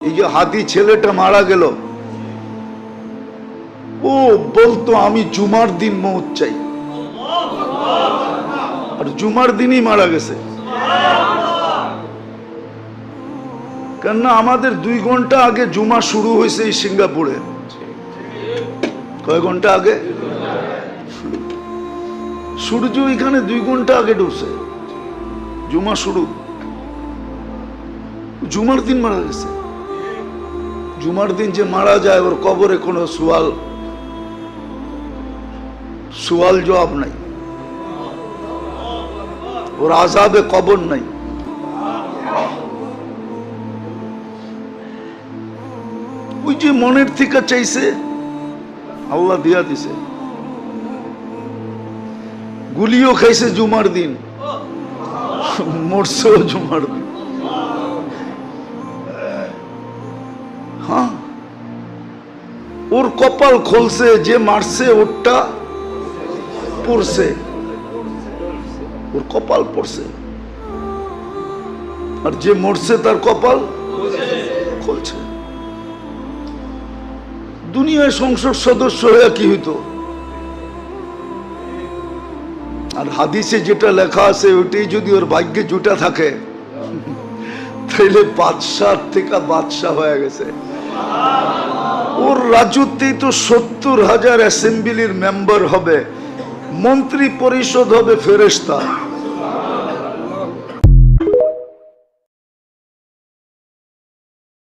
এই যে হাদি ছেলেটা মারা গেল, ও বলতো আমি জুমার দিন মৌত চাই, আর জুমার দিনই মারা গেছে। কেননা আমাদের 2 ঘন্টা আগে জুমা শুরু হয়েছে এই সিঙ্গাপুরে। কয় ঘন্টা আগে? সূর্য এখানে 2 ঘন্টা আগে ডুবছে, জুমা শুরু। জুমার দিন মারা গেছে। জুমার দিন যে মারা যায় ওর কবরে কোনো সুয়াল জবাব নাই, ওর আযাবে কবর নাই। ওই যে মনের থেকে চাইছে আল্লাহ দিয়া দিছে। গুলিও খাইছে জুমার দিন, মরছেও জুমার দিন। হ্যাঁ, ওর কপাল খুলছে, যে মারছে ওরটা পড়ছে, ওর কপাল পড়ছে, আর যে মরছে তার কপাল খুলছে। দুনিয়ায় সংসদ সদস্য হয়ে কি হইতো? আর হাদিসে যেটা লেখা আছে ওইটাই যদি ওর ভাগ্যে জুটা থাকে তাইলে বাদশাহ থেকে বাদশাহ হয়ে গেছে। ওর রাজত্বেই তো 70,000 অ্যাসেম্বলির মেম্বার হবে, মন্ত্রী পরিষদ হবে ফেরেশতা।